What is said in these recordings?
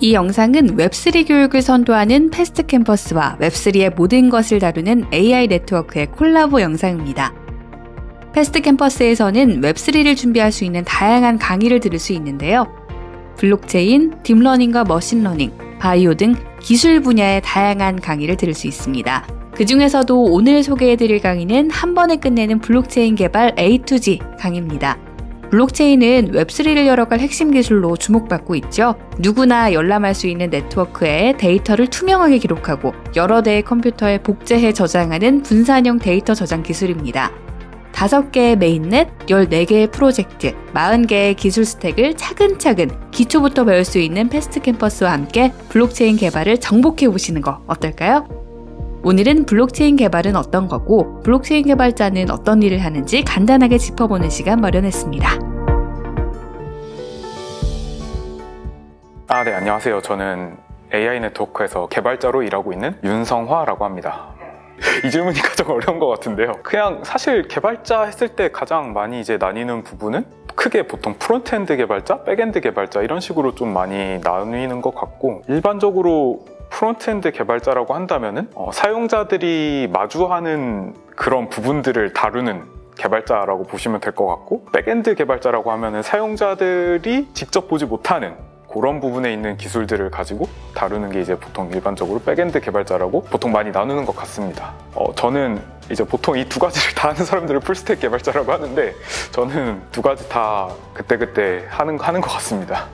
이 영상은 웹3 교육을 선도하는 패스트 캠퍼스와 웹3의 모든 것을 다루는 AI 네트워크의 콜라보 영상입니다. 패스트 캠퍼스에서는 웹3를 준비할 수 있는 다양한 강의를 들을 수 있는데요. 블록체인, 딥러닝과 머신러닝, 바이오 등 기술 분야의 다양한 강의를 들을 수 있습니다. 그 중에서도 오늘 소개해드릴 강의는 한 번에 끝내는 블록체인 개발 A to Z 강의입니다. 블록체인은 웹3를 열어갈 핵심 기술로 주목받고 있죠. 누구나 열람할 수 있는 네트워크에 데이터를 투명하게 기록하고 여러 대의 컴퓨터에 복제해 저장하는 분산형 데이터 저장 기술입니다. 5개의 메인넷, 14개의 프로젝트, 40개의 기술 스택을 차근차근 기초부터 배울 수 있는 패스트 캠퍼스와 함께 블록체인 개발을 정복해 보시는 거 어떨까요? 오늘은 블록체인 개발은 어떤 거고 블록체인 개발자는 어떤 일을 하는지 간단하게 짚어보는 시간 마련했습니다. 네, 안녕하세요. 저는 AI 네트워크에서 개발자로 일하고 있는 윤성화라고 합니다. 이 질문이 가장 어려운 것 같은데요. 그냥 사실 개발자 했을 때 가장 많이 이제 나뉘는 부분은 크게 보통 프론트엔드 개발자, 백엔드 개발자 이런 식으로 좀 많이 나뉘는 것 같고, 일반적으로 프론트엔드 개발자라고 한다면은 사용자들이 마주하는 그런 부분들을 다루는 개발자라고 보시면 될 것 같고, 백엔드 개발자라고 하면은 사용자들이 직접 보지 못하는 그런 부분에 있는 기술들을 가지고 다루는 게 이제 보통 일반적으로 백엔드 개발자라고 보통 많이 나누는 것 같습니다. 저는 이제 보통 이 두 가지를 다 하는 사람들을 풀스택 개발자라고 하는데, 저는 두 가지 다 그때그때 하는 것 같습니다.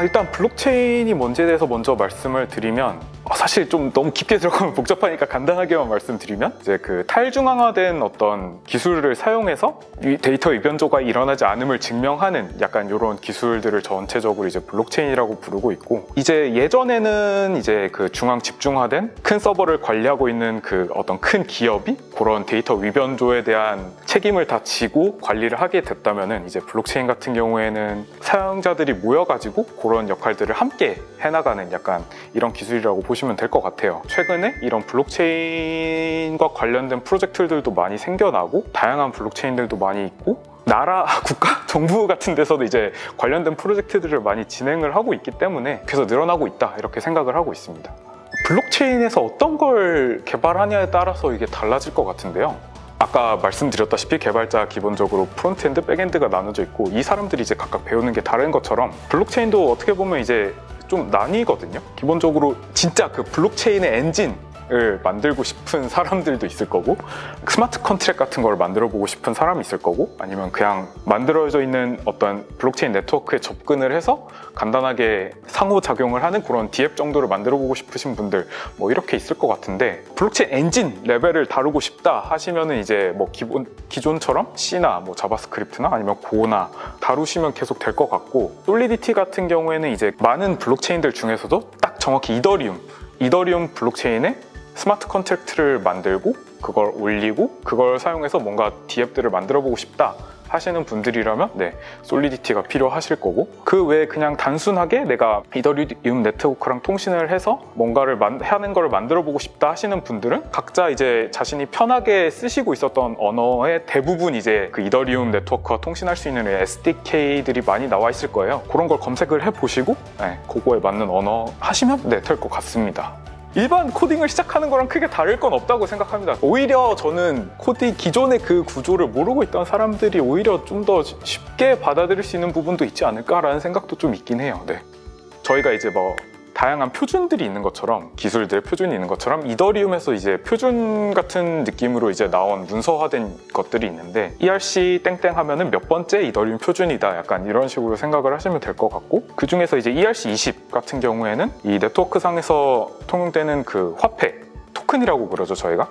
일단 블록체인이 뭔지에 대해서 먼저 말씀을 드리면, 사실 좀 너무 깊게 들어가면 복잡하니까 간단하게만 말씀드리면, 이제 그 탈중앙화된 어떤 기술을 사용해서 데이터 위변조가 일어나지 않음을 증명하는 약간 이런 기술들을 전체적으로 이제 블록체인이라고 부르고 있고, 이제 예전에는 이제 그 중앙 집중화된 큰 서버를 관리하고 있는 그 어떤 큰 기업이 그런 데이터 위변조에 대한 책임을 다 지고 관리를 하게 됐다면은, 이제 블록체인 같은 경우에는 사용자들이 모여가지고 그런 역할들을 함께 해나가는 약간 이런 기술이라고 보시면 될 것 같아요. 최근에 이런 블록체인과 관련된 프로젝트들도 많이 생겨나고, 다양한 블록체인들도 많이 있고, 나라, 국가, 정부 같은 데서도 이제 관련된 프로젝트들을 많이 진행을 하고 있기 때문에 계속 늘어나고 있다, 이렇게 생각을 하고 있습니다. 블록체인에서 어떤 걸 개발하냐에 따라서 이게 달라질 것 같은데요. 아까 말씀드렸다시피 개발자 기본적으로 프론트엔드, 백엔드가 나눠져 있고, 이 사람들이 이제 각각 배우는 게 다른 것처럼 블록체인도 어떻게 보면 이제 좀 나뉘거든요. 기본적으로 진짜 그 블록체인의 엔진을 만들고 싶은 사람들도 있을 거고, 스마트 컨트랙 같은 걸 만들어 보고 싶은 사람이 있을 거고, 아니면 그냥 만들어져 있는 어떤 블록체인 네트워크에 접근을 해서 간단하게 상호작용을 하는 그런 DApp 정도를 만들어 보고 싶으신 분들 뭐 이렇게 있을 것 같은데, 블록체인 엔진 레벨을 다루고 싶다 하시면은 이제 뭐 기존처럼 C나 뭐 자바스크립트나 아니면 고나 다루시면 계속 될 것 같고, 솔리디티 같은 경우에는 이제 많은 블록체인들 중에서도 딱 정확히 이더리움 블록체인에 스마트 컨트랙트를 만들고 그걸 올리고 그걸 사용해서 뭔가 DApp들을 만들어 보고 싶다 하시는 분들이라면 솔리디티가 필요하실 거고, 그 외에 그냥 단순하게 내가 이더리움 네트워크랑 통신을 해서 뭔가를 하는 걸 만들어 보고 싶다 하시는 분들은 각자 이제 자신이 편하게 쓰시고 있었던 언어의 대부분 이제 그 이더리움 네트워크와 통신할 수 있는 SDK들이 많이 나와 있을 거예요. 그런 걸 검색을 해보시고 그거에 맞는 언어 하시면 될 것 같습니다. 일반 코딩을 시작하는 거랑 크게 다를 건 없다고 생각합니다. 오히려 저는 기존의 그 구조를 모르고 있던 사람들이 오히려 좀 더 쉽게 받아들일 수 있는 부분도 있지 않을까라는 생각도 좀 있긴 해요. 저희가 이제 뭐 다양한 표준들이 있는 것처럼, 기술들의 표준이 있는 것처럼 이더리움에서 이제 표준 같은 느낌으로 이제 나온 문서화된 것들이 있는데, ERC 땡땡 하면은 몇 번째 이더리움 표준이다, 약간 이런 식으로 생각을 하시면 될 것 같고, 그 중에서 이제 ERC20 같은 경우에는 이 네트워크 상에서 통용되는 그 화폐, 토큰이라고 그러죠, 저희가.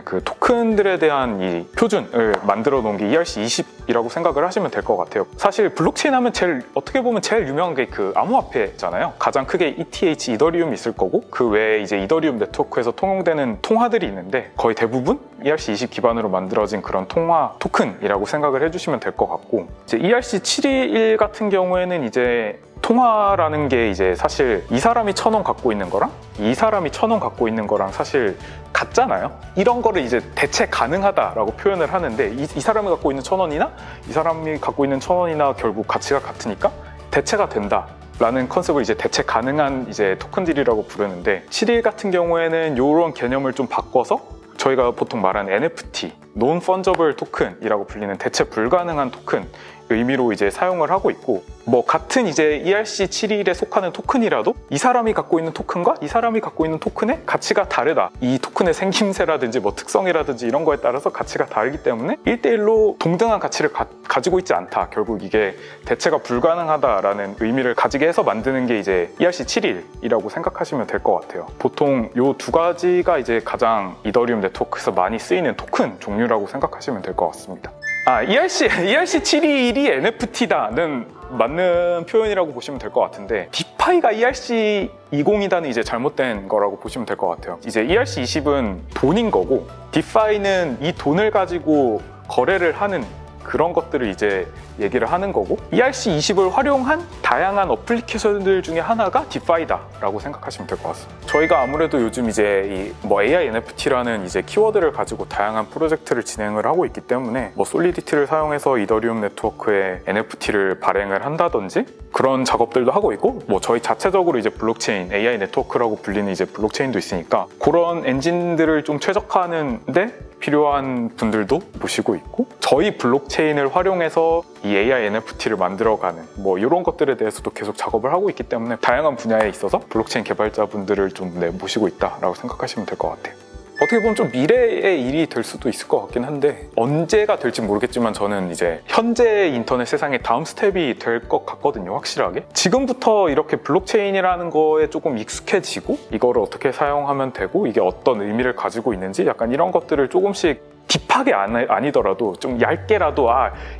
그 토큰들에 대한 이 표준을 만들어 놓은 게 ERC20이라고 생각을 하시면 될 것 같아요. 사실 블록체인 하면 어떻게 보면 제일 유명한 게 그 암호화폐잖아요. 가장 크게 ETH, 이더리움이 있을 거고, 그 외에 이제 이더리움 네트워크에서 통용되는 통화들이 있는데, 거의 대부분 ERC20 기반으로 만들어진 그런 통화 토큰이라고 생각을 해주시면 될 것 같고, 이제 ERC721 같은 경우에는 이제 통화라는 게 이제 사실 이 사람이 1,000원 갖고 있는 거랑 이 사람이 1,000원 갖고 있는 거랑 사실 같잖아요. 이런 거를 이제 대체 가능하다라고 표현을 하는데, 이 사람이 갖고 있는 1,000원이나 이 사람이 갖고 있는 1,000원이나 결국 가치가 같으니까 대체가 된다 라는 컨셉을 이제 대체 가능한 이제 토큰들이라고 부르는데, 7일 같은 경우에는 이런 개념을 좀 바꿔서 저희가 보통 말하는 NFT, Non-Fungible Token이라고 불리는 대체 불가능한 토큰 의미로 이제 사용을 하고 있고, 뭐 같은 이제 ERC7일에 속하는 토큰이라도 이 사람이 갖고 있는 토큰과 이 사람이 갖고 있는 토큰의 가치가 다르다. 이 토큰의 생김새라든지 뭐 특성이라든지 이런 거에 따라서 가치가 다르기 때문에 1대1로 동등한 가치를 가지고 있지 않다. 결국 이게 대체가 불가능하다라는 의미를 가지게 해서 만드는 게 이제 ERC7일이라고 생각하시면 될 것 같아요. 보통 이 두 가지가 이제 가장 이더리움 네트워크에서 많이 쓰이는 토큰 종류라고 생각하시면 될 것 같습니다. ERC7일이 NFT다는 맞는 표현이라고 보시면 될 것 같은데, 디파이가 ERC20이다는 이제 잘못된 거라고 보시면 될 것 같아요. 이제 ERC20은 돈인 거고, 디파이는 이 돈을 가지고 거래를 하는 그런 것들을 이제 얘기를 하는 거고, ERC20을 활용한 다양한 어플리케이션들 중에 하나가 디파이다라고 생각하시면 될 것 같습니다. 저희가 아무래도 요즘 이제 뭐 AI NFT라는 이제 키워드를 가지고 다양한 프로젝트를 진행을 하고 있기 때문에 뭐 솔리디티를 사용해서 이더리움 네트워크에 NFT를 발행을 한다든지 그런 작업들도 하고 있고, 뭐 저희 자체적으로 이제 블록체인, AI 네트워크라고 불리는 이제 블록체인도 있으니까 그런 엔진들을 좀 최적화하는데 필요한 분들도 모시고 있고, 저희 블록체인을 활용해서 이 AI NFT를 만들어가는 뭐 이런 것들에 대해서도 계속 작업을 하고 있기 때문에 다양한 분야에 있어서 블록체인 개발자분들을 좀 모시고 있다라고 생각하시면 될 것 같아요. 어떻게 보면 좀 미래의 일이 될 수도 있을 것 같긴 한데, 언제가 될지 모르겠지만 저는 이제 현재 인터넷 세상의 다음 스텝이 될 것 같거든요, 확실하게. 지금부터 이렇게 블록체인이라는 거에 조금 익숙해지고, 이거를 어떻게 사용하면 되고, 이게 어떤 의미를 가지고 있는지 약간 이런 것들을 조금씩 딥하게 아니더라도 좀 얇게라도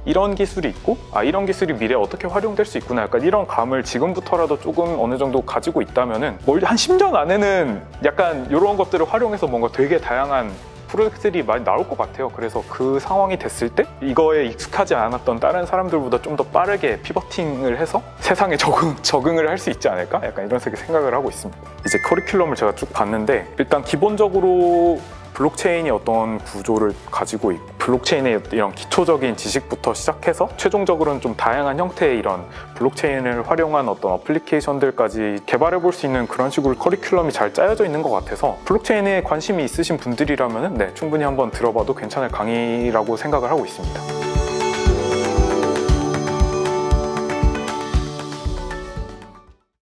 이런 기술이 있고 이런 기술이 미래에 어떻게 활용될 수 있구나, 약간 이런 감을 지금부터라도 조금 어느 정도 가지고 있다면은 뭐 한 10년 안에는 약간 이런 것들을 활용해서 뭔가 되게 다양한 프로젝트들이 많이 나올 것 같아요. 그래서 그 상황이 됐을 때 이거에 익숙하지 않았던 다른 사람들보다 좀 더 빠르게 피버팅을 해서 세상에 적응을 할 수 있지 않을까? 약간 이런 식의 생각을 하고 있습니다. 이제 커리큘럼을 제가 쭉 봤는데, 일단 기본적으로 블록체인이 어떤 구조를 가지고 있고, 블록체인의 이런 기초적인 지식부터 시작해서 최종적으로는 좀 다양한 형태의 이런 블록체인을 활용한 어떤 어플리케이션들까지 개발해 볼 수 있는 그런 식으로 커리큘럼이 잘 짜여져 있는 것 같아서, 블록체인에 관심이 있으신 분들이라면 충분히 한번 들어봐도 괜찮을 강의라고 생각을 하고 있습니다.